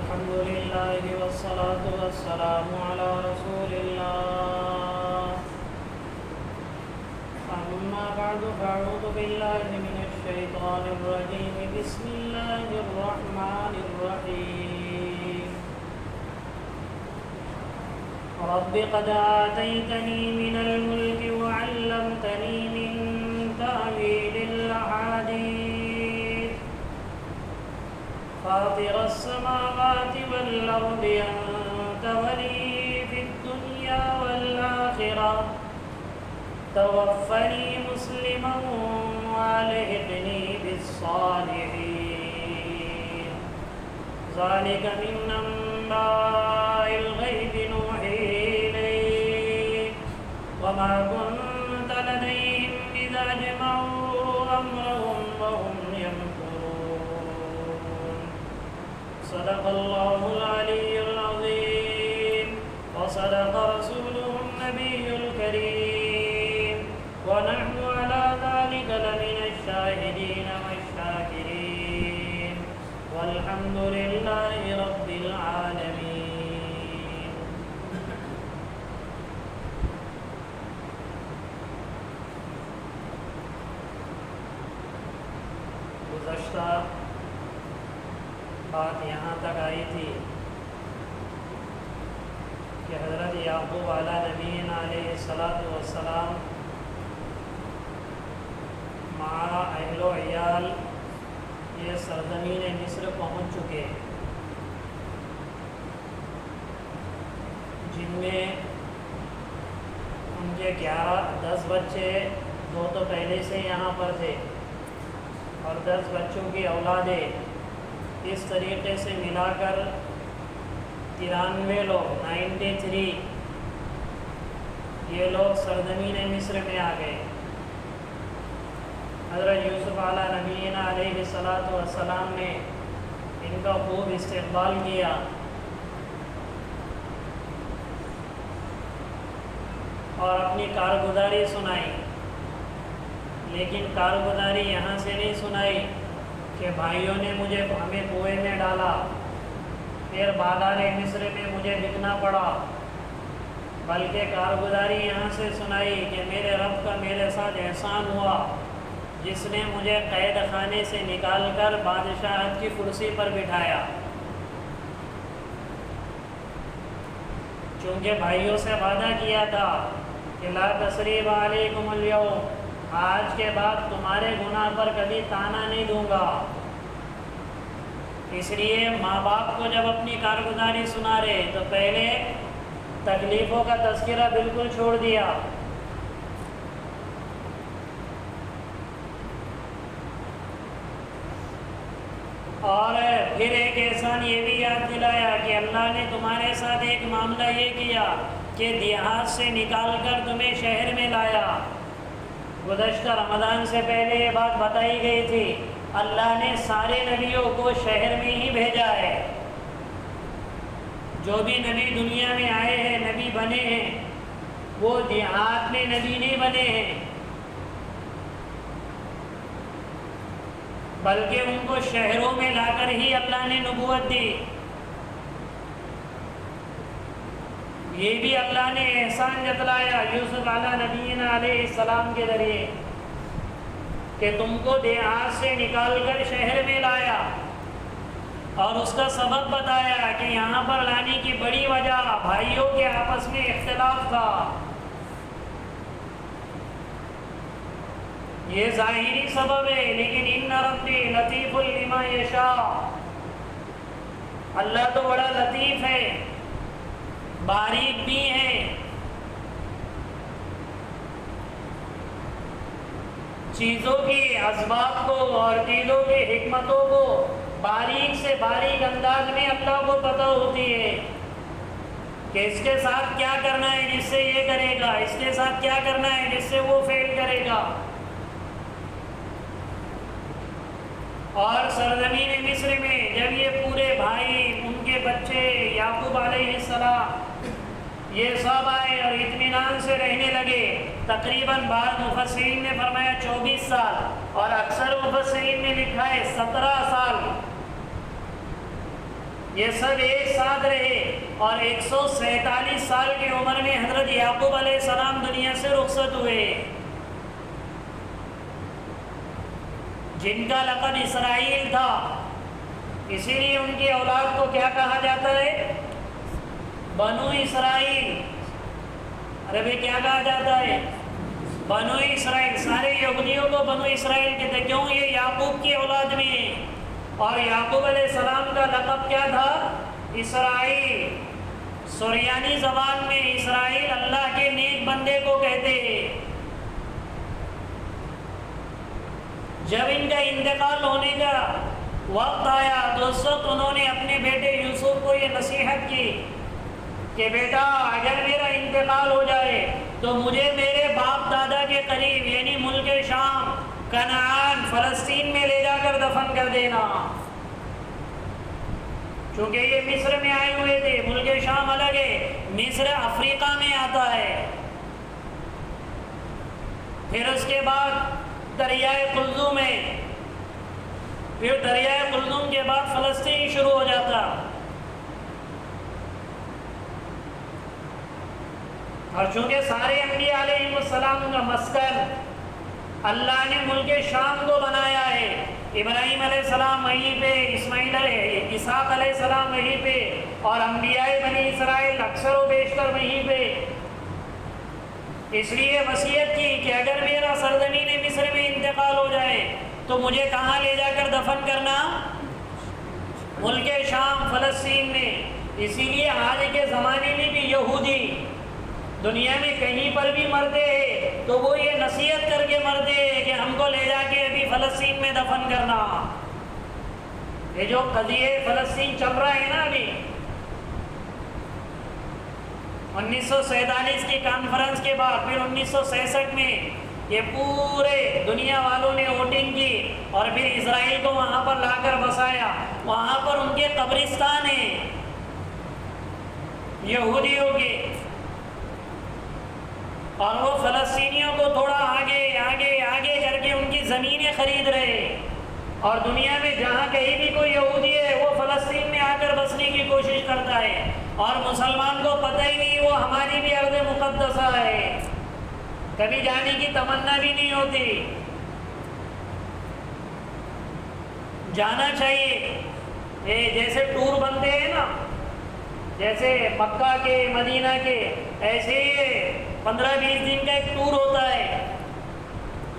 الحمد لله والصلاة والسلام على رسول الله. أما بعد فأعوذ بالله من الشيطان الرجيم. بسم الله الرحمن الرحيم. رب قد آتيتني من الملك وعلمتني من تأويل الأحاديث فاطر السماوات والأرض أنت ولي في الدنيا والآخرة توفني مسلما وألحقني بالصالحين. ذلك من أنباء الغيب نوحيه إليك وما كنت لديهم إذ أجمعوا أمرهم وهم يمكرون. صدق الله العلي العظيم وصدق رسوله النبي الكريم ونحن على ذلك لمن الشاهدين والشاكرين والحمد لله رب العالمين. گزشتہ بات یہاں تک آئی تھی کہ حضرت یعقوب علیہ نبینا علیہ السلام مع اہل و عیال یہ سرزمین مصر پہنچ چکے، جن میں ان کے 10 بچے، 2 تو پہلے سے یہاں پر تھے اور 10 بچوں کی اولادیں، اس طریقے سے ملا کر 93 لوگ 93 یہ لوگ سرزمین مصر میں آ گئے. حضرت یوسف علیہ نبینا علیہ السلام نے ان کا خوب استقبال کیا اور اپنی کارگزاری سنائی، لیکن کارگزاری یہاں سے نہیں سنائی کہ بھائیوں نے ہمیں کنویں میں ڈالا، پھر بازار مصر میں مجھے بکنا پڑا، بلکہ کارگزاری یہاں سے سنائی کہ میرے رب کا میرے ساتھ احسان ہوا جس نے مجھے قید خانے سے نکال کر بادشاہت کی کرسی پر بٹھایا. چونکہ بھائیوں سے وعدہ کیا تھا کہ لا تثریب علیکم اليوم، آج کے بعد تمہارے گناہ پر کبھی تانا نہیں دوں گا. اس لیے ماں باپ کو جب اپنی کارگزاری سنا رہے تو پہلے تکلیفوں کا تذکرہ بالکل چھوڑ دیا. اور پھر ایک احسان یہ بھی یاد دلایا کہ اللہ نے تمہارے ساتھ ایک معاملہ یہ کیا کہ دیہات سے نکال کر تمہیں شہر میں لایا. گزشتہ رمضان سے پہلے یہ بات بتائی گئی تھی، اللہ نے سارے نبیوں کو شہر میں ہی بھیجا ہے. جو بھی نبی دنیا میں آئے ہیں، نبی بنے ہیں، وہ دیہات میں نبی نہیں بنے ہیں، بلکہ ان کو شہروں میں لا کر ہی اللہ نے نبوت دی. یہ بھی اللہ نے احسان جتلایا یوسف علیہ نبینا علیہ السلام کے ذریعے کہ تم کو دیہات سے نکال کر شہر میں لایا، اور اس کا سبب بتایا کہ یہاں پر لانے کی بڑی وجہ بھائیوں کے آپس میں اختلاف تھا. یہ ظاہری سبب ہے، لیکن ان ربی لطیف لما یشاء، اللہ تو بڑا لطیف ہے، باریک بھی ہے. چیزوں کی اسباب کو اور چیزوں کی حکمتوں کو باریک سے باریک انداز میں اللہ کو پتہ ہوتی ہے کہ اس کے ساتھ کیا کرنا ہے جس سے یہ کرے گا، اس کے ساتھ کیا کرنا ہے جس سے وہ فیل کرے گا. اور سرزمین مصر میں جب یہ پورے بھائی، ان کے بچے، یعقوب علیہ السلام یہ سب آئے اور اطمینان سے رہنے لگے. تقریباً بعض مفسرین نے فرمایا 24 سال اور اکثر مفسرین نے لکھا ہے 17 سال. یہ سب ایک ساتھ رہے اور 147 سال کی عمر میں حضرت یعقوب علیہ السلام دنیا سے رخصت ہوئے، جن کا لقب اسرائیل تھا، اسی لیے ان کی اولاد کو کیا کہا جاتا ہے؟ بنو اسرائیل۔ عربی کیا کہا جاتا ہے؟ بنو اسرائیل۔ سارے یہودیوں کو بنو اسرائیل کہتے ہیں، کیوں؟ یہ یعقوب کی اولاد میں ہیں۔ اور یعقوب علیہ السلام کا لقب کیا تھا؟ اسرائیل۔ سریانی زبان میں اسرائیل اللہ کے نیک بندے کو کہتے ہیں۔ جب ان کا انتقال ہونے کا وقت آیا تو اس وقت انہوں نے اپنے بیٹے یوسف کو یہ نصیحت کی کہ بیٹا اگر میرا انتقال ہو جائے تو مجھے میرے باپ دادا کے قریب یعنی ملک شام، کنعان، فلسطین میں لے جا کر دفن کر دینا، چونکہ یہ مصر میں آئے ہوئے تھے۔ ملک شام الگ ہے، مصر افریقہ میں آتا ہے۔ پھر اس کے بعد دریائے قلزم ہے، پھر دریائے قلزم کے بعد فلسطین شروع ہو جاتا۔ اور چونکہ سارے انبیاء علیہ السلام کا مسکن اللہ نے ملک شام کو بنایا ہے، ابراہیم علیہ السلام وہیں پہ، اسحاق علیہ السلام وہیں پہ، اور انبیاء بنی اسرائیل اکثر و بیشتر وہیں پہ۔ اس لیے وصیت کی کہ اگر میرا سرزمین مصر میں انتقال ہو جائے تو مجھے کہاں لے جا کر دفن کرنا؟ ملک شام، فلسطین میں۔ اسی لیے آج کے زمانے میں بھی یہودی دنیا میں کہیں پر بھی مرتے ہیں تو وہ یہ نصیحت کر کے مرتے ہیں کہ ہم کو لے جا کے ابھی فلسطین میں دفن کرنا۔ یہ جو قضیہ فلسطین چل رہا ہے نا ابھی، 1947 کی کانفرنس کے بعد پھر 1966 میں یہ پورے دنیا والوں نے ووٹنگ کی اور پھر اسرائیل کو وہاں پر لا کر بسایا۔ وہاں پر ان کے قبرستان ہیں یہودیوں کے، اور وہ فلسطینیوں کو تھوڑا آگے آگے آگے کر کے ان کی زمینیں خرید رہے، اور دنیا میں جہاں کہیں بھی کوئی یہودی ہے وہ فلسطین میں آ کر بسنے کی کوشش کرتا ہے، اور مسلمان کو پتہ ہی نہیں وہ ہماری بھی ارض مقدسہ ہے، کبھی جانے کی تمنا بھی نہیں ہوتی۔ جانا چاہیے، جیسے ٹور بنتے ہیں نا، جیسے مکہ کے، مدینہ کے، ایسے ہی 15-20 دن کا ایک ٹور ہوتا ہے،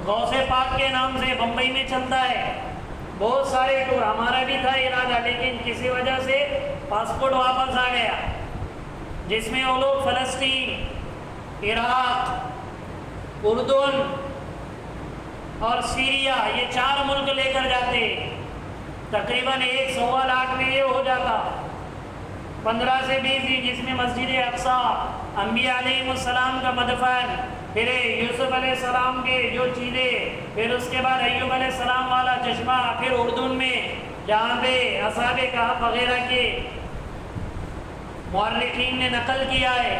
غوث پاک کے نام سے بمبئی میں چلتا ہے۔ بہت سارے ٹور، ہمارا بھی تھا ارادہ لیکن کسی وجہ سے پاسپورٹ واپس آ گیا، جس میں وہ لوگ فلسطین، عراق، اردن اور سیریا، یہ 4 ملک لے کر جاتے، تقریباً 1-1.25 لاکھ میں یہ ہو جاتا، 15 سے 20 دن، جس میں مسجد اقصیٰ، انبیاء علیہ السلام کا مدفن، پھر یوسف علیہ السلام کے جو چیزیں، پھر اس کے بعد ایوب علیہ السلام والا چشمہ، پھر اردن میں جہاں پہ اصحاب کہف وغیرہ کے مورخین نے نقل کیا ہے،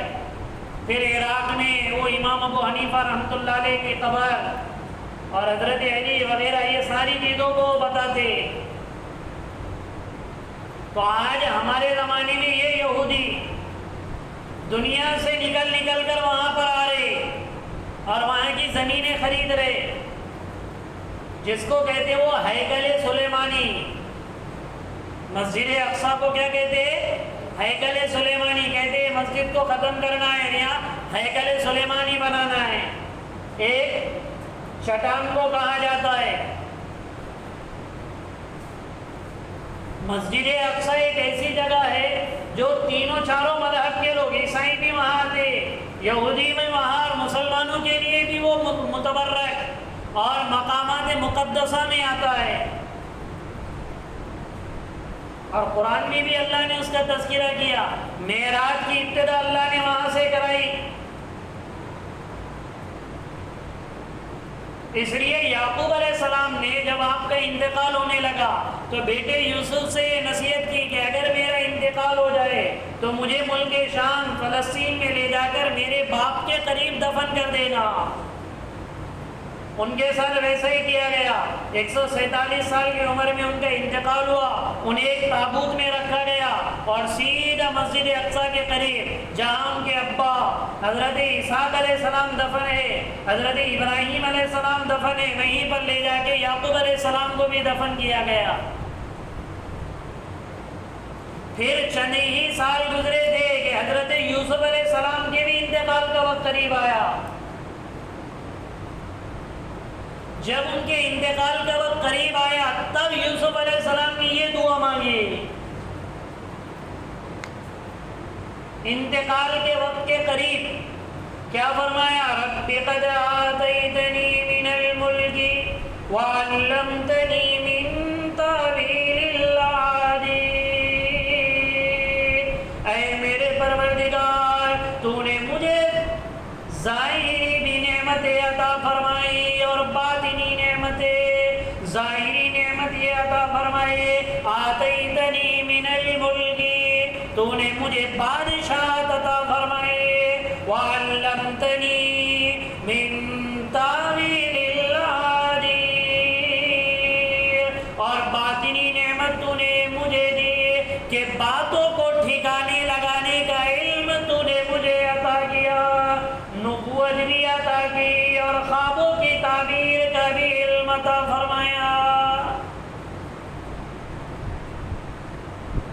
پھر عراق میں وہ امام ابو حنیفہ رحمۃ اللہ علیہ کی قبر اور حضرت علی وغیرہ، یہ ساری چیزوں کو بتاتے۔ تو آج ہمارے زمانے میں یہ یہودی دنیا سے نکل کر وہاں پر آ رہے اور وہاں کی زمینیں خرید رہے، جس کو کہتے وہ ہیکل سلیمانی۔ مسجد اقصیٰ کو کیا کہتے ہیں؟ ہیکل سلیمانی کہتے ہیں۔ مسجد کو ختم کرنا ہے، یہاں ہیکل سلیمانی بنانا ہے۔ ایک چٹان کو کہا جاتا ہے مسجد اقصیٰ، ایک ایسی جگہ ہے جو تینوں چاروں مذہب کے لوگ، عیسائی بھی وہاں آتے، یہودی بھی وہاں، اور مسلمانوں کے لیے بھی وہ متبرک اور مقامات مقدسہ میں آتا ہے۔ اور قرآن میں بھی اللہ نے اس کا تذکرہ کیا، معراج کی ابتدا اللہ نے وہاں سے کرائی۔ اس لیے یعقوب علیہ السلام نے جب آپ کا انتقال ہونے لگا تو بیٹے یوسف سے یہ نصیحت کی کہ اگر میرا انتقال ہو جائے تو مجھے ملک شام، فلسطین میں لے جا کر میرے باپ کے قریب دفن کر دینا۔ ان کے ساتھ ویسا ہی کیا گیا۔ 147 سال کی عمر میں ان کا انتقال ہوا، انہیں ایک تابوت میں رکھا گیا اور سیدھا مسجد اقصی کے قریب جہاں ان کے ابا حضرت اسحاق علیہ السلام دفن ہے، حضرت ابراہیم علیہ السلام دفن ہے، وہیں پر لے جا کے یعقوب علیہ السلام کو بھی دفن کیا گیا۔ پھر چند ہی سال گزرے تھے کہ حضرت یوسف علیہ السلام کے بھی انتقال کا وقت قریب آیا۔ جب ان کے انتقال کا وقت قریب آیا تب یوسف علیہ السلام نے یہ دعا مانگی، انتقال کے وقت کے قریب کیا فرمایا؟ رب قد آتیتنی من الملک وعلمتنی من تعویل الاحادیث، اے میرے پروردگار تو نے مجھے ظاہری بھی نعمتیں عطا فرمائی اور باطنی نعمتیں، ظاہری نعمتیں عطا فرمائی، آتیتنی من الملک تو نے مجھے بادشاہت عطا فرمائی، وعلمتنی من تعویل الاحادیث، اور باطنی نعمت تو نے مجھے دی کہ باتوں کو ٹھکانے لگانے کا علم تو نے مجھے عطا کیا، نبوت بھی عطا کی اور خوابوں کی تعبیر کا بھی علم عطا فرمایا۔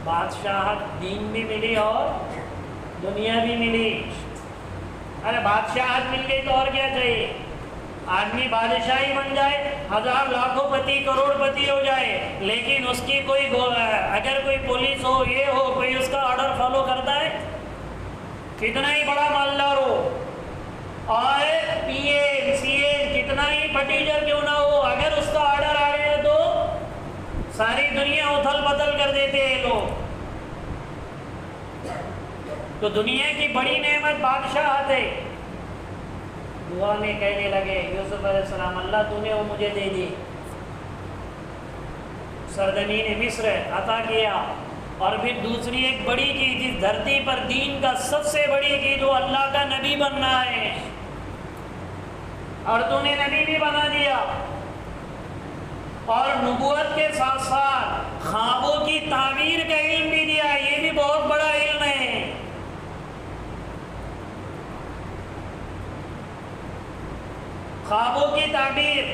بادشاہت دین بھی ملی اور دنیا بھی ملی۔ ارے بادشاہت مل گئی تو اور کیا چاہیے؟ آدمی بادشاہی بن جائے، ہزار لاکھوں پتی کروڑ پتی ہو جائے، لیکن اس کی کوئی اگر کوئی پولیس ہو یہ ہو کوئی اس کا آرڈر فالو کرتا ہے، کتنا ہی بڑا مالدار ہو اور پی اے سی اے کتنا ہی پٹیجر کیوں نہ ہو، اگر اس کا آرڈر آ گیا تو ساری دنیا اتھل پتھل کر دیتے ہیں لوگ۔ تو دنیا کی بڑی نعمت بادشاہت ہے۔ دعا میں کہنے لگے یوسف علیہ السلام، اللہ تو نے وہ مجھے دے دی، سرزمین مصر عطا کیا، اور پھر دوسری ایک بڑی چیز اس دھرتی پر دین کا سب سے بڑی چیز وہ اللہ کا نبی بننا ہے، اور تو نے نبی بھی بنا دیا، اور نبوت کے ساتھ ساتھ خوابوں کی تعبیر کا علم بھی دیا، یہ بھی بہت بڑا علم ہے۔ خوابوں کی تعبیر،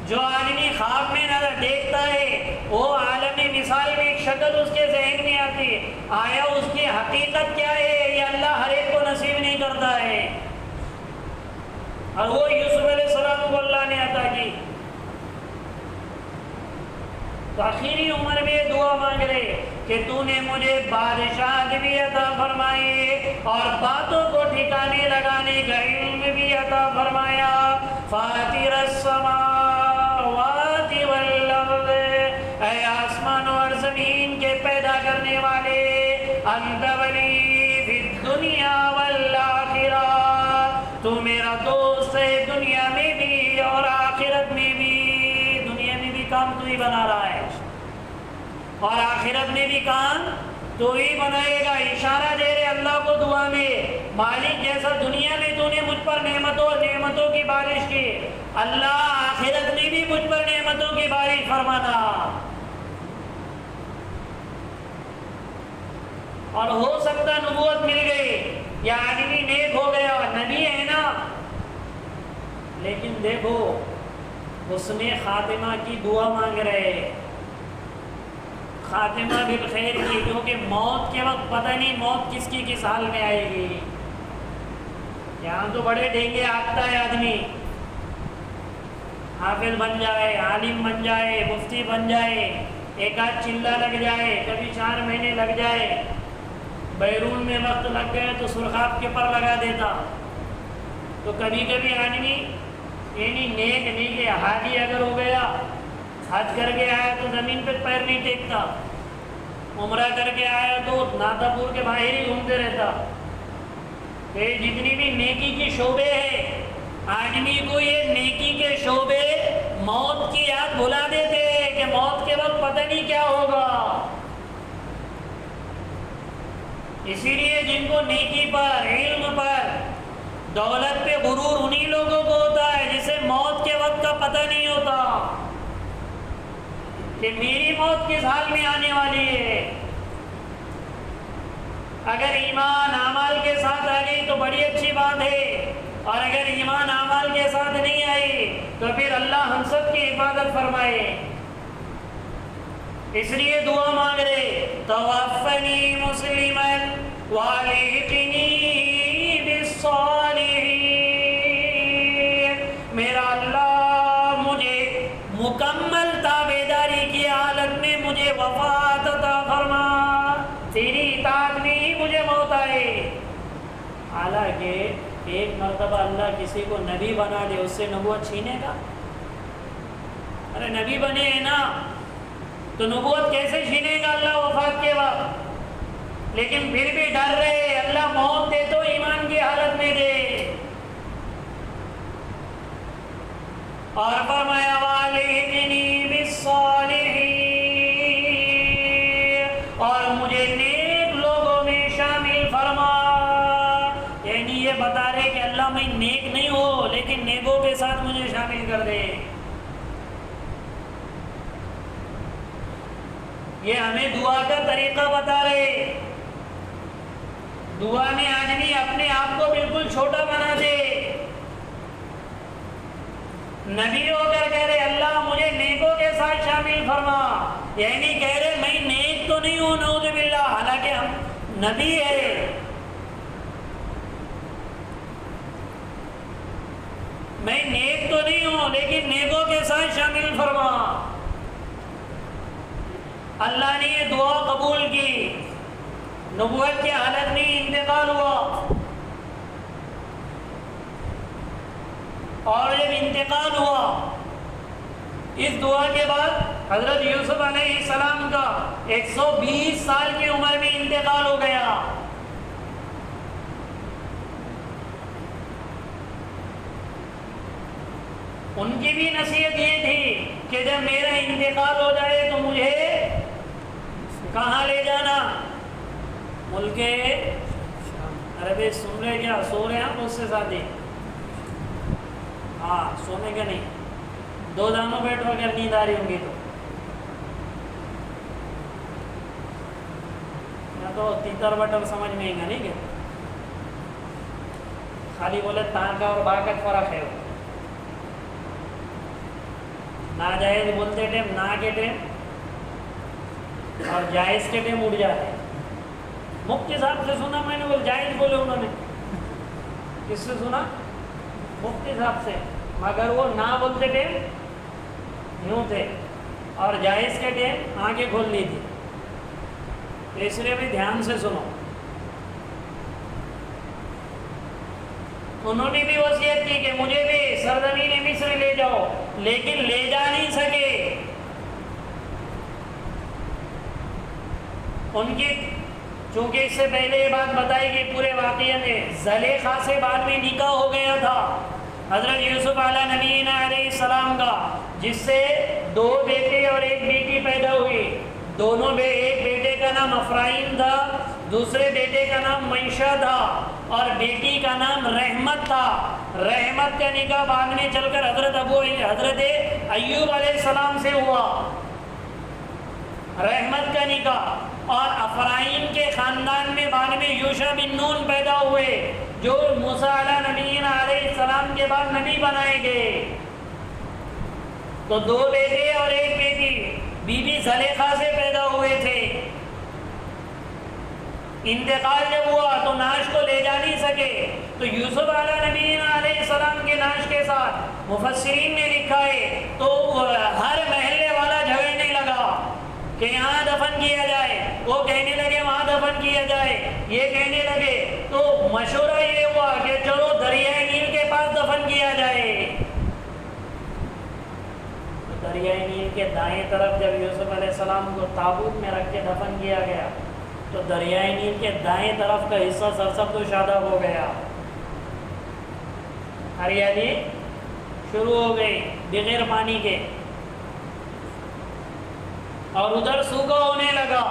جو آدمی خواب میں نظر دیکھتا ہے وہ عالمی مثال میں ایک شکل اس کے ذہن میں آتی ہے، آیا اس کی حقیقت کیا ہے یہ اللہ ہر ایک کو نصیب نہیں کرتا ہے، اور وہ یوسف علیہ السلام کو اللہ نے عطا کی۔ تو آخری عمر میں دعا مانگ رہے کہ تو نے مجھے بادشاہت بھی عطا فرمائی اور باتوں کو ٹھکانے لگانے کا علم بھی عطا فرمایا۔ فاطر السماوات والارض، اے آسمان اور زمین کے پیدا کرنے والے، انت ولی فی الدنیا والآخرہ، تو میرا دوست ہے دنیا میں بھی اور آخرت میں بھی، دنیا میں بھی کام تو ہی بنا رہا ہے اور آخرت میں بھی کام تو ہی بنائے گا۔ اشارہ دے رہے اللہ کو دعا میں، مالک جیسا دنیا میں تو نے مجھ پر نعمتوں کی بارش کی، اللہ آخرت میں بھی مجھ پر نعمتوں کی بارش فرمانا۔ اور ہو سکتا نبوت مل گئی یا آدمی نیک ہو گیا، نبی ہے نا، لیکن دیکھو اس نے خاتمہ کی دعا مانگ رہے، خاتمہ بالخیر کی، کیونکہ موت کے وقت پتہ نہیں موت کس کی کس حال میں آئے گی۔ یہاں تو بڑے ڈھینگے آتا ہے آدمی، حافظ بن جائے، عالم بن جائے، مفتی بن جائے، ایک آدھ چلہ لگ جائے، کبھی 4 مہینے لگ جائے، بیرون میں وقت لگ گئے تو سرخاب کے پر لگا دیتا۔ تو کبھی کبھی آدمی یعنی نیک نہیں کہ حاجی اگر ہو گیا، حج کر کے آیا تو زمین پہ پیر نہیں ٹیکتا، عمرہ کر کے آیا تو ناتا پور کے باہر ہی گھومتے رہتا۔ کہ جتنی بھی نیکی کی شعبے ہیں، آدمی کو یہ نیکی کے شعبے موت کی یاد بھلا دیتے ہیں کہ موت کے وقت پتہ نہیں کیا ہوگا۔ اسی لیے جن کو نیکی پر، علم پر، دولت پہ غرور انہی لوگوں کو ہوتا ہے جسے موت کے وقت کا پتہ نہیں ہوتا۔ کہ میری موت کس حال میں آنے والی ہے. اگر ایمان اعمال کے ساتھ آ گئی تو بڑی اچھی بات ہے، اور اگر ایمان اعمال کے ساتھ نہیں آئی تو پھر اللہ ہم سب کی حفاظت فرمائے. اس لیے دعا مانگ رہے توفنی مسلما والحقنی بالصالحین. میرا اللہ مجھے مکمل تابعداری کی حالت میں مجھے وفات عطا فرما، تیری اطاعت میں ہی مجھے موت آئے. حالانکہ ایک مرتبہ اللہ کسی کو نبی بنا دے، اس سے نبوت چھینے گا؟ ارے نبی بنے ہیں نا، تو نبوت کیسے چھینے گا اللہ وفات کے وقت؟ لیکن پھر بھی ڈر رہے اللہ موت دے تو ایمان کی حالت میں دے. اور فرمایا والحقنی بالصالحین، اور مجھے نیک لوگوں میں شامل فرما. یعنی یہ بتا رہے کہ اللہ میں نیک نہیں ہوں لیکن نیکوں کے ساتھ مجھے شامل کر دے. یہ ہمیں دعا کا طریقہ بتا رہے. دعا میں آدمی اپنے آپ کو بالکل چھوٹا بنا دے. نبی ہو کر کہہ رہے اللہ مجھے نیکوں کے ساتھ شامل فرما، یعنی کہہ رہے میں نیک تو نہیں ہوں نعوذ باللہ، حالانکہ ہم نبی ہے. میں نیک تو نہیں ہوں لیکن نیکوں کے ساتھ شامل فرما. اللہ نے یہ دعا قبول کی. نبوت کی حالت میں انتقال ہوا، اور جب انتقال ہوا اس دعا کے بعد حضرت یوسف علیہ السلام کا 120 سال کی عمر میں انتقال ہو گیا. ان کی بھی نصیحت یہ تھی کہ جب میرا انتقال ہو جائے تو مجھے کہاں لے جانا؟ ملک عربی. سن رہے کیا؟ سو رہے ہیں آپ اس سے ساتھی؟ ہاں سونے کا نہیں، دو دانوں بیٹھو اگر نیند آ رہی ہوں گی تو. یا تو تیتر بٹر سمجھ میں آئے گا نہیں کیا؟ خالی بولے تاں کا اور با کا فرق ہے. ناجائز بولتے ٹائم نا کے ٹائم اور جائز کے ٹائم اڑ جاتے. مفتی صاحب سے سنا میں نے، وہ جائز بولے انہوں نے. کس سے سنا؟ مفتی صاحب سے. مگر وہ نہ بولتے ٹائم یوں تھے اور جائز کے ٹائم آنکھیں کھولنی تھی. اس لیے بھی دھیان سے سنو. انہوں نے بھی وصیت کی کہ مجھے بھی سرزمین مصر لے جاؤ، لیکن لے جا نہیں سکے. ان کی چونکہ اس سے پہلے یہ بات بتائی گئی پورے واقعے میں، زلیخا سے بعد میں نکاح ہو گیا تھا حضرت یوسف علیہ نبینا علیہ السلام کا، جس سے 2 بیٹے اور 1 بیٹی پیدا ہوئی. دونوں ایک بیٹے کا نام افرایم تھا، دوسرے بیٹے کا نام معیشہ تھا، اور بیٹی کا نام رحمت تھا. رحمت کا نکاح بعد میں چل کر حضرت ایوب علیہ السلام سے ہوا، رحمت کا نکاح. اور افرایم کے خاندان میں بعد میں یوشع بن نون پیدا ہوئے جو موسیٰ علیہ نبینا علیہ السلام کے بعد نبی بنائے گئے. تو 2 بیٹے اور 1 بیٹی بی بی زلیخا سے پیدا ہوئے تھے. انتقال جب ہوا تو نعش کو لے جا نہیں سکے، تو یوسف علیہ نبینا علیہ السلام کے نعش کے ساتھ مفسرین نے لکھا ہے تو ہر محلے والا جھگڑنے لگا کہ یہاں دفن کیا جائے، وہ کہنے لگے وہاں دفن کیا جائے، یہ کہنے لگے. تو مشورہ یہ ہوا کہ چلو دریائے نیل کے پاس دفن کیا جائے. دریائے نیل کے دائیں طرف جب یوسف علیہ السلام کو تابوت میں رکھ کے دفن کیا گیا تو دریائے نیل کے دائیں طرف کا حصہ سرسبز و شاداب ہو گیا، ہریالی شروع ہو گئی بغیر پانی کے، اور ادھر سوکھا ہونے لگا.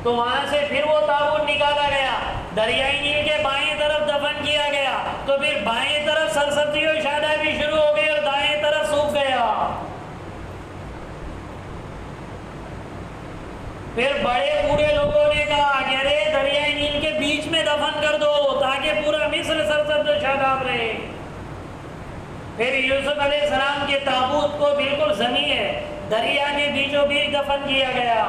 تو وہاں سے پھر وہ تابوت نکالا گیا، دریائے نیل کے بائیں طرف دفن کیا گیا. تو پھر بائیں طرف سرسبزی و شادابی شروع ہو گئی اور دائیں طرف سوکھ گیا. پھر بڑے بوڑھے لوگوں نے کہا کہ ارے دریائے نیل کے بیچ میں دفن کر دو تاکہ پورا مصر سرسبز و شاداب رہے۔ پھر یوسف علیہ السلام کے تابوت کو بالکل زمین دریا کے بیچوں بیچ دفن کیا گیا۔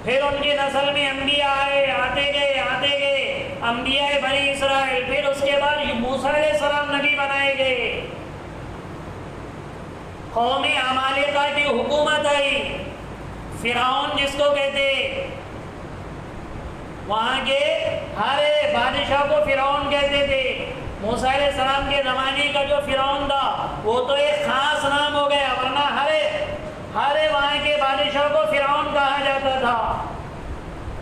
پھر ان کی نسل میں انبیاء آئے، آتے گئے انبیاء بنی اسرائیل۔ پھر اس کے بعد موسیٰ علیہ السلام نبی بنائے گئے۔ قوم عمالقہ کی حکومت آئی، فرعون جس کو کہتے، وہاں کے ہر بادشاہ کو فرعون کہتے تھے۔ موسیٰ علیہ السلام کے زمانے کا جو فرعون تھا وہ تو ایک خاص نام ہو گیا، ورنہ ہر وہاں کے بادشاہ کو فرعون کہا جاتا تھا۔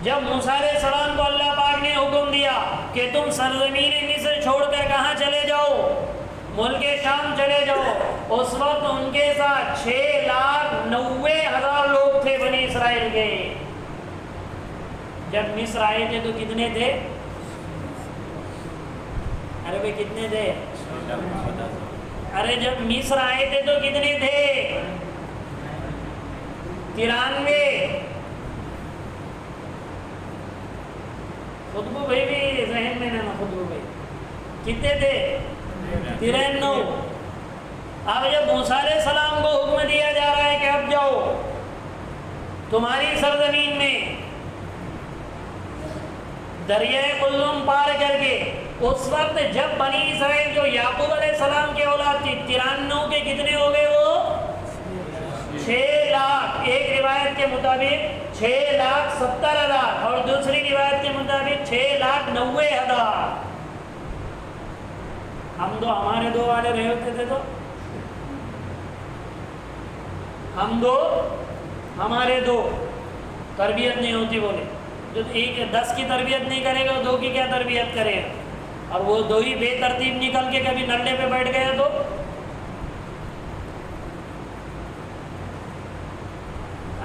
جب موسیٰ علیہ السلام کو اللہ پاک نے حکم دیا کہ تم سرزمین مصر چھوڑ کر کہاں چلے جاؤ، ملک شام چلے جاؤ، اس وقت ان کے ساتھ 6,90,000 لوگ تھے بنی اسرائیل کے۔ جب مصر آئے تھے تو کتنے تھے؟ ارے بھائی کتنے تھے؟ ارے جب مصر آئے تھے تو کتنے تھے؟ 93۔ خطبو بھائی بھی ذہن میں نا، خطبو بھائی کتنے تھے؟ 93۔ اب جب موسیٰ علیہ السلام کو حکم دیا جا رہا ہے کہ اب جاؤ تمہاری سرزمین میں، دریائے قلزم پار کر کے، اس وقت جب بنی اسرائیل جو یعقوب علیہ السلام کے اولاد تھی، 93 کے کتنے ہو گئے؟ وہ 6 لاکھ۔ ایک روایت کے مطابق 6,70,000 اور دوسری روایت کے مطابق 6,90,000۔ ہم دو ہمارے دو والے رہے ہوتے تھے تو ہم دو ہمارے دو تربیت نہیں ہوتی، بولے جو ایک 10 کی تربیت نہیں کرے گا 2 کی کیا تربیت کرے گا؟ اور وہ 2 ہی بے ترتیب نکل کے کبھی نلے پہ بیٹھ گئے تو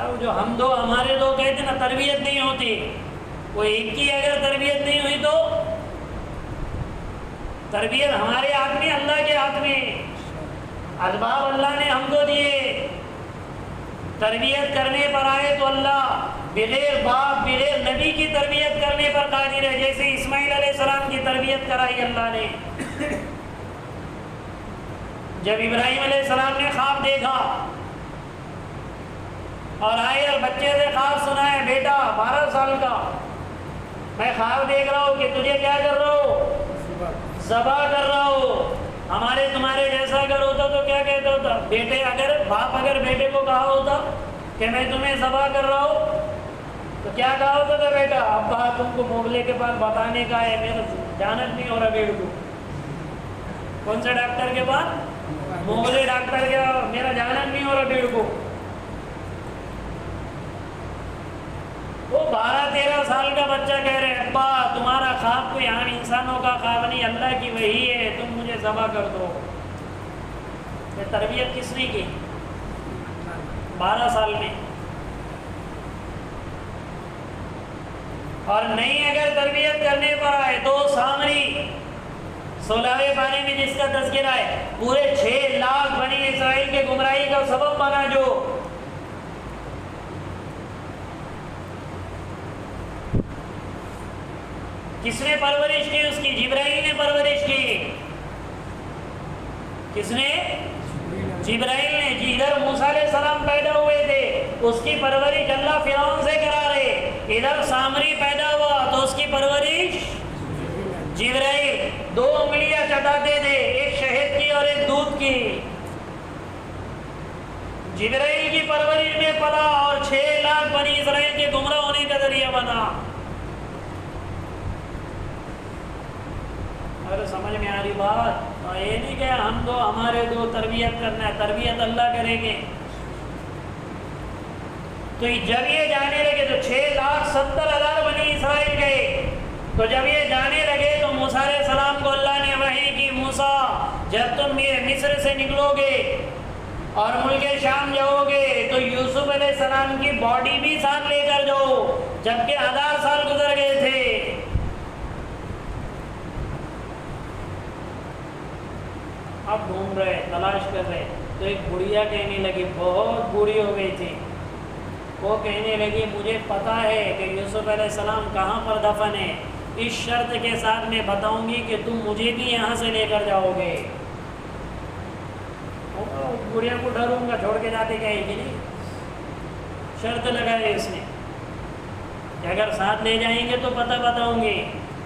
اب جو ہم دو ہمارے دو کہتے نا تربیت نہیں ہوتی، وہ ایک کی اگر تربیت نہیں ہوئی تو تربیت ہمارے ہاتھ میں، اللہ کے ہاتھ میں۔ اسباب اللہ نے ہم کو دیے، تربیت کرنے پر آئے تو اللہ بغیر باپ بغیر نبی کی تربیت کرنے پر قادر ہے، جیسے اسماعیل علیہ السلام کی تربیت کرائی اللہ نے۔ جب ابراہیم علیہ السلام نے خواب دیکھا اور آئے اور بچے سے خواب سنائے، بیٹا 12 سال کا، میں خواب دیکھ رہا ہوں کہ تجھے کیا کر رہا ہوں؟ ذبح کر رہا ہوں۔ ہمارے تمہارے جیسا اگر ہوتا تو کیا کہتا ہوتا؟ بیٹے باپ اگر بیٹے کو کہا ہوتا کہ میں تمہیں ذبح کر رہا ہوں تو کیا کہا ہوتا تھا؟ بیٹا ابا تم کو موغلے کے پاس بتانے کا ہے، میرا جانت نہیں ہو رہا بیڑ کو۔ کون سے ڈاکٹر کے پاس؟ موغلے ڈاکٹر کے پاس، میرا جانت نہیں ہو رہا بیڑ کو۔ وہ 12-13 سال کا بچہ کہہ رہے ابا تمہارا خواب کوئی عام انسانوں کا خواب نہیں، اللہ کی وحی ہے، تم مجھے ذبح کر دو۔ یہ تربیت کس نے کی؟ 12 سال میں۔ اور نہیں اگر تربیت کرنے پر آئے تو سامری 16ویں پارے میں جس کا تذکرہ ہے، پورے 6 لاکھ بنی اسرائیل کے گمراہی کا سبب بنا، جو کس نے پرورش کی اس کی؟ جبرائیل نے پرورش کی۔ کس نے؟ جبرائیل نے۔ ادھر موسیٰ علیہ السلام پیدا ہوئے تھے، اس کی پرورش اللہ فرعون سے کرا رہے۔ ادھر سامری پیدا ہوا تو اس کی پرورش جبرائیل۔ 2 انگلیاں چٹاتے تھے، ایک شہد کی اور ایک دودھ کی۔ جبرائیل کی پرورش میں پلا اور 6 لاکھ بنی اسرائیل کے گمراہ ہونے کا ذریعہ بنا۔ اگر سمجھ میں آ رہی بات؟ یہ نہیں کہ ہم دو ہمارے دو تربیت کرنا ہے، تربیت اللہ کریں گے۔ تو جب یہ جانے لگے تو 6,70,000 بنی اسرائیل گئے۔ تو جب یہ جانے لگے تو موسیٰ علیہ السلام کو اللہ نے وحی کی، موسیٰ جب تم مصر سے نکلو گے اور ملک شام جاؤ گے تو یوسف علیہ السلام کی باڈی بھی ساتھ لے کر جاؤ، جبکہ 1000 سال گزر گئے تھے۔ اب ڈھونڈ رہے، تلاش کر رہے تو ایک بڑھیا کہنے لگی، بہت بوڑھی ہو گئی تھی، وہ کہنے لگی مجھے پتہ ہے کہ یوسف علیہ السلام کہاں پر دفن ہے، اس شرط کے ساتھ میں بتاؤں گی کہ تم مجھے بھی یہاں سے لے کر جاؤ گے۔ گڑیا کو ڈروں گا، چھوڑ کے جاتے کہیں گی نہیں، شرط لگائی اس نے کہ اگر ساتھ لے جائیں گے تو پتہ بتاؤں گی۔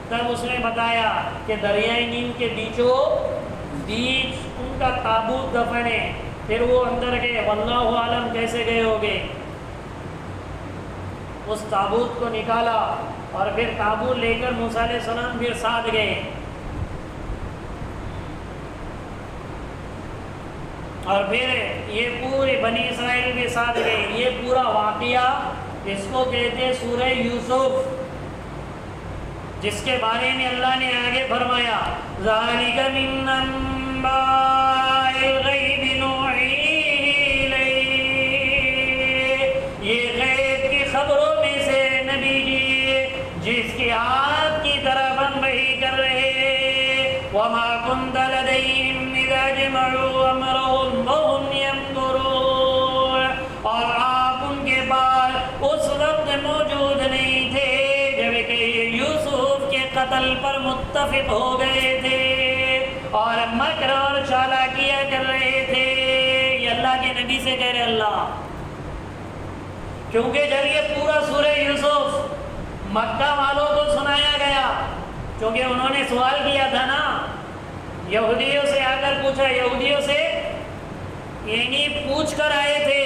تب اس نے بتایا کہ دریائے نیل کے بیچوں بیچ ان کا تابوت دفن ہے۔ پھر وہ اندر گئے، واللہ عالم کیسے گئے ہوگے، اس تابوت کو نکالا اور پھر تابوت لے کر موسیٰ علیہ السلام پھر ساتھ گئے، اور پھر یہ پورے بنی اسرائیل کے ساتھ گئے۔ یہ پورا واقعہ اس کو کہتے ہیں سورہ یوسف، جس کے بارے میں اللہ نے آگے فرمایا ذَلِكَ مِنْ أَنْبَاءِ الْغَيْبِ نُوحِيهِ إِلَيْكَ، یہ غیب کی خبروں میں سے نبی جی جس کی آپ کی طرف ہم وحی کر رہے ہیں۔ وَمَا كُنْتَ لَدَيْهِمْ إِذَا جَمَعُوا أَمْرَهُمْ وَهُمْ يَمْكُرُونَ، اور آپ ان کے پاس اس وقت موجود نہیں تھے جب کہ یوسف کے قتل پر متفق ہو گئے تھے اور مکر اور چالاکیاں کر رہے تھے۔ یہ اللہ کے نبی سے کہہ رہے اللہ، کیونکہ جب یہ پورا سورہ یوسف مکہ والوں کو سنایا گیا، کیونکہ انہوں نے سوال کیا تھا نا، یہودیوں سے آ کر پوچھا، یہودیوں سے یعنی پوچھ کر آئے تھے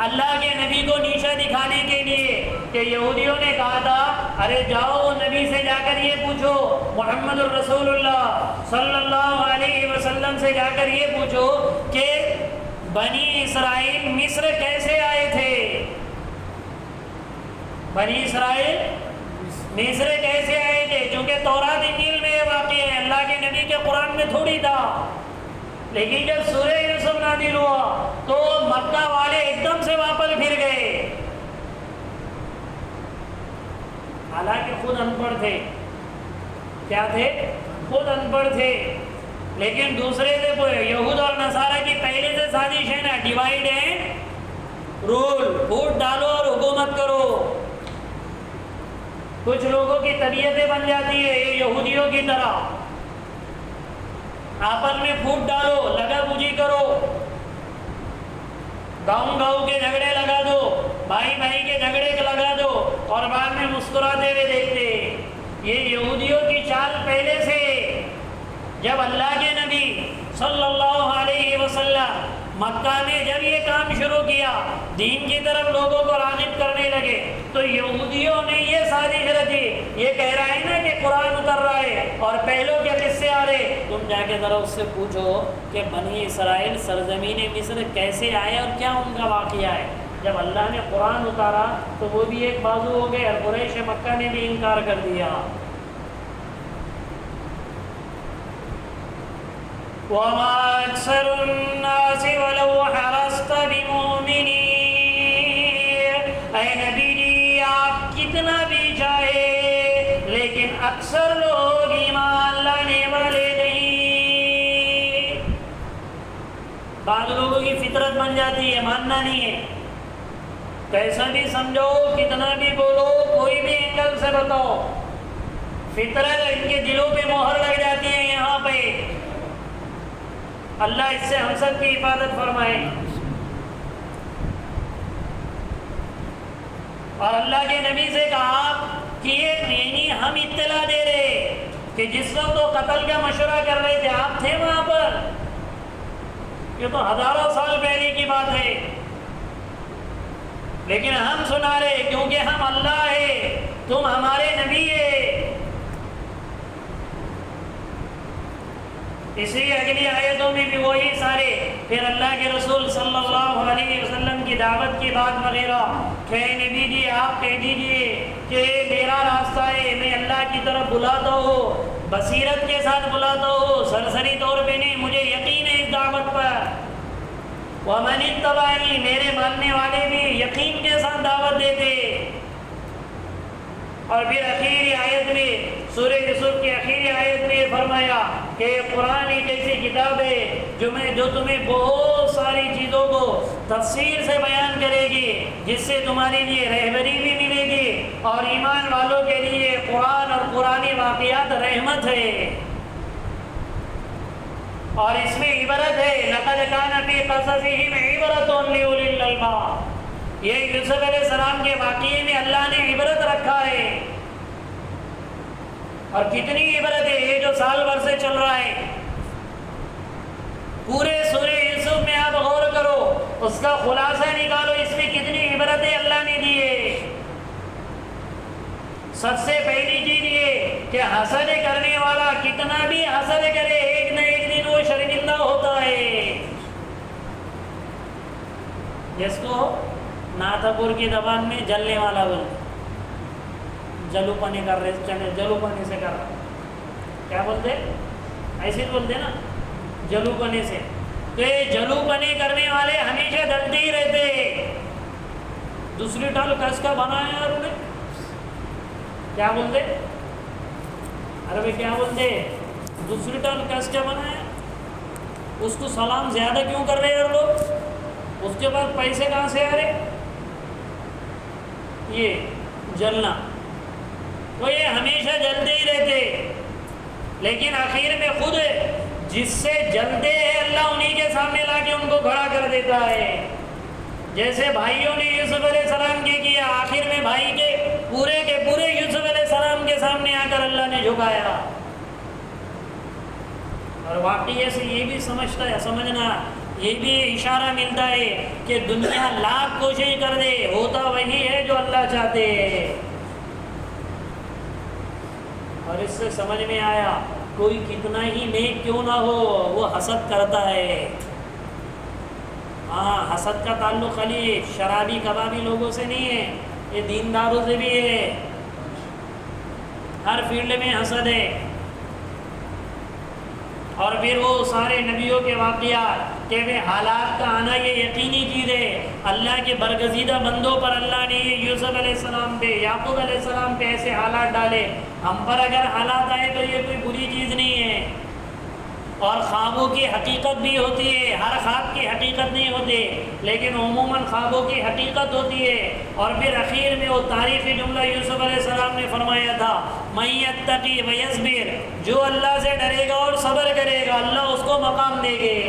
اللہ کے نبی کو نیچا دکھانے کے لیے، کہ یہودیوں نے کہا تھا ارے جاؤ وہ نبی سے جا کر یہ پوچھو، محمد الرسول اللہ صلی اللہ علیہ وسلم سے جا کر یہ پوچھو کہ بنی اسرائیل مصر کیسے آئے تھے، بنی اسرائیل مصر کیسے آئے تھے، چونکہ تورات انجیل میں یہ واقع ہے، اللہ کے نبی کے قرآن میں تھوڑی تھا۔ لیکن جب سورہ یوسف نازل ہوا تو مکہ والے ایک دم سے واپس پھر گئے، حالانکہ خود ان پڑھ تھے، کیا تھے، خود ان پڑھ تھے، لیکن دوسرے سے یہود اور نصارہ کی پہلے سے سازش ہے نا، ڈیوائیڈ اینڈ رول، پھوٹ ڈالو اور حکومت کرو۔ کچھ لوگوں کی طبیعتیں بن جاتی ہے یہ یہودیوں کی طرح، آپس میں پھوٹ ڈالو، لگا بوجھی کرو، گاؤں گاؤں کے جھگڑے لگا دو، بھائی بھائی کے جھگڑے لگا دو، اور بعد میں مسکراتے ہوئے دیکھتے۔ یہ یہودیوں کی چال پہلے سے، جب اللہ کے نبی صلی اللہ علیہ وسلم مکہ میں جب یہ کام شروع کیا، دین کی طرف لوگوں کو راغب کرنے لگے، تو یہودیوں نے یہ سازش رچی، یہ کہہ رہا ہے نا کہ قرآن اتر رہا ہے اور پہلوں کے قصے آ رہے، تم جا کے ذرا اس سے پوچھو کہ بنی اسرائیل سرزمین مصر کیسے آئے اور کیا ان کا واقعہ ہے۔ جب اللہ نے قرآن اتارا تو وہ بھی ایک بازو ہو گئے اور قریش مکہ نے بھی انکار کر دیا۔ وَمَا أَكْثَرُ النَّاسِ وَلَوْ حَرَصْتَ بِمُؤْمِنِينَ، اے نبی جی آپ کتنا بھی چاہے لیکن اکثر لوگ ایمان لانے والے نہیں۔ بعض لوگوں کی فطرت بن جاتی ہے ماننا نہیں ہے، کیسا بھی سمجھو، کتنا بھی بولو، کوئی بھی اینگل سے بتاؤ، فطرت ان کے دلوں پہ مہر لگ جاتی ہے۔ یہاں پہ اللہ اس سے ہم سب کی حفاظت فرمائے۔ اور اللہ کے نبی سے کہا کہ یہ ہم اطلاع دے رہے کہ جس وقت وہ قتل کا مشورہ کر رہے تھے آپ تھے وہاں پر، یہ تو ہزاروں سال پہلے کی بات ہے، لیکن ہم سنا رہے کیونکہ ہم اللہ ہے، تم ہمارے نبی ہے۔ اس لیے اگلی آیتوں میں بھی وہی سارے پھر اللہ کے رسول صلی اللہ علیہ وسلم کی دعوت کی بات وغیرہ کہ نبی جی آپ کہہ دیجئے کہ میرا راستہ ہے، میں اللہ کی طرف بلاتا ہوں، بصیرت کے ساتھ بلاتا ہوں، سرسری طور پہ نہیں، مجھے یقین ہے اس دعوت پر۔ وَمَنِ اتَّبَعَنِي، میرے ماننے والے بھی یقین کے ساتھ دعوت دیتے۔ اور پھر آخری آیت میں سورہ یوسف کی آخری آیت میں فرمایا کہ قرآن ایک ایسی کتاب ہے جو تمہیں بہت ساری چیزوں کو تفصیل سے بیان کرے گی، جس سے تمہارے لیے رہبری بھی ملے گی، اور ایمان والوں کے لیے قرآن اور قرآنی واقعات رحمت ہے، اور اس میں عبرت ہے۔ لَقَدْ كَانَ فِي قَصَصِهِمْ عِبْرَةٌ لِأُولِي الْأَلْبَابِ، یہ یوسف علیہ السلام کے واقعے میں اللہ نے عبرت رکھا ہے، اور کتنی عبرت ہے، یہ جو سال بھر سے چل رہا ہے، پورے سورہ یوسف میں آپ غور کرو، اس کا خلاصہ نکالو، اس میں کتنی عبرتیں اللہ نے دی ہے۔ سب سے پہلی چیز یہ کہ حسد کرنے والا کتنا بھی حسد کرے، ایک نہ ایک دن وہ شرمندہ ہوتا ہے، جس کو ناتھا پور کی زبان میں جلنے والا بولتے، جلو پنے کر رہے، جلو پنے سے کر رہا، کیا بولتے، ایسے بولتے نا، جلو پنے سے۔ تو یہ جلو پنے کرنے والے ہمیشہ جلتے ہی رہتے، دوسری ٹال کس کا بنایا یار انہیں، کیا بولتے، عربی کیا بولتے، دوسری ٹال کس کا بنایا، اس کو سلام زیادہ کیوں کر رہے ہیں لوگ، اس کے بعد پیسے کہاں سے آ رہے، یہ جلنا، وہ یہ ہمیشہ جلتے ہی رہتے، لیکن آخر میں خود جس سے جلتے ہیں اللہ انہی کے سامنے لا کے ان کو کھڑا کر دیتا ہے، جیسے بھائیوں نے یوسف علیہ السلام کے کیا، آخر میں بھائی کے پورے یوسف علیہ السلام کے سامنے آ کر اللہ نے جھکایا۔ اور واقعے سے یہ بھی سمجھنا، یہ بھی اشارہ ملتا ہے کہ دنیا لاکھ کوشش کر دے، ہوتا وہی ہے جو اللہ چاہتے ہیں۔ اور اس سے سمجھ میں آیا کوئی کتنا ہی نیک کیوں نہ ہو وہ حسد کرتا ہے۔ ہاں، حسد کا تعلق خالی شرابی کبابی لوگوں سے نہیں ہے، یہ دینداروں سے بھی ہے، ہر فیلڈ میں حسد ہے۔ اور پھر وہ سارے نبیوں کے واقعات کہ وہ حالات کا آنا یہ یقینی چیز ہے، اللہ کے برگزیدہ بندوں پر اللہ نے یہ یوسف علیہ السلام پہ، یعقوب علیہ السلام پہ ایسے حالات ڈالے، ہم پر اگر حالات آئے تو یہ کوئی بری چیز نہیں ہے۔ اور خوابوں کی حقیقت بھی ہوتی ہے، ہر خواب کی حقیقت نہیں ہوتی، لیکن عموماً خوابوں کی حقیقت ہوتی ہے۔ اور پھر اخیر میں وہ تاریخی جملہ یوسف علیہ السلام نے فرمایا تھا، مَن یتقی ویصبر، جو اللہ سے ڈرے گا اور صبر کرے گا اللہ اس کو مقام دے گے۔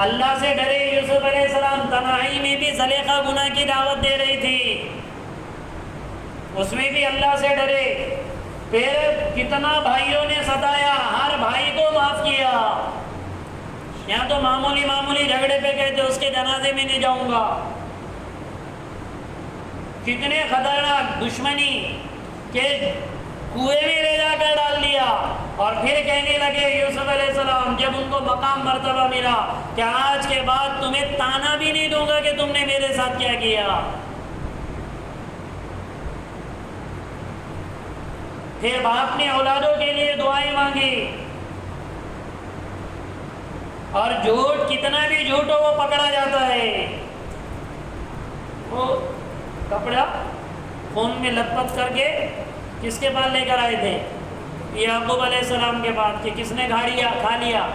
اللہ سے ڈرے یوسف علیہ السلام، تنہائی میں بھی زلیخا گناہ کی دعوت دے رہی تھی، اس میں بھی اللہ سے ڈرے، پھر کتنا بھائیوں نے ستایا، ہر بھائی کو معاف کیا، یہاں تو معمولی جھگڑے پہ کہتے اس کے جنازے میں نہیں جاؤں گا، کتنے خطرناک دشمنی کہ کنویں میں لے جا کر ڈال دیا، اور پھر کہنے لگے یوسف علیہ السلام جب ان کو مقام مرتبہ ملا کہ آج کے بعد تمہیں تانا بھی نہیں دوں گا کہ تم نے میرے ساتھ کیا کیا۔ پھر باپ نے اولادوں کے لیے دعائیں مانگی، اور جھوٹ کتنا بھی جھوٹ ہو وہ پکڑا جاتا ہے۔ وہ کپڑا خون میں لت پت کر کے کس کے پاس لے کر آئے تھے، یعقوب علیہ السلام کے پاس، کہ کس نے کھا لیا،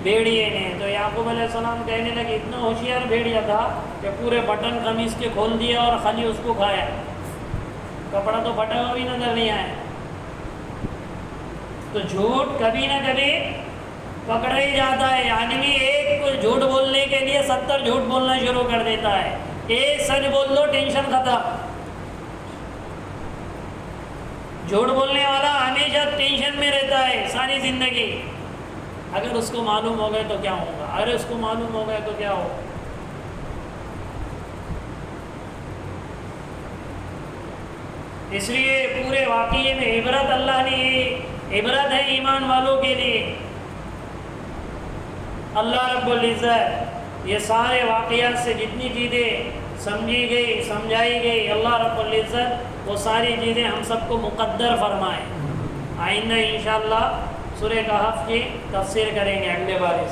بھیڑیے نے۔ تو یعقوب علیہ السلام کہنے لگے اتنا ہوشیار بھیڑیا تھا کہ پورے بٹن قمیص کے کھول دیا اور خالی اس کو کھایا، کپڑا تو پھٹا ہوا بھی نظر نہیں آیا۔ تو جھوٹ کبھی نہ کبھی پکڑا ہی جاتا ہے، آدمی ایک جھوٹ بولنے کے لیے 70 جھوٹ بولنا شروع کر دیتا ہے، ایک سچ بول دو ٹینشن ختم۔ جھوٹ بولنے والا ہمیشہ ٹینشن میں رہتا ہے ساری زندگی، اگر اس کو معلوم ہو گئے تو کیا ہوگا، اگر اس کو معلوم ہو گئے تو کیا ہوگا۔ اس لیے پورے واقعے میں عبرت، اللہ نے عبرت ہے ایمان والوں کے لیے۔ اللہ رب العزت یہ سارے واقعات سے جتنی چیزیں سمجھی گئی سمجھائی گئی، اللہ رب العزت وہ ساری چیزیں ہم سب کو مقدر فرمائے۔ آئندہ انشاءاللہ سورہ کہف کی تفسیر کریں گے اگلے بار۔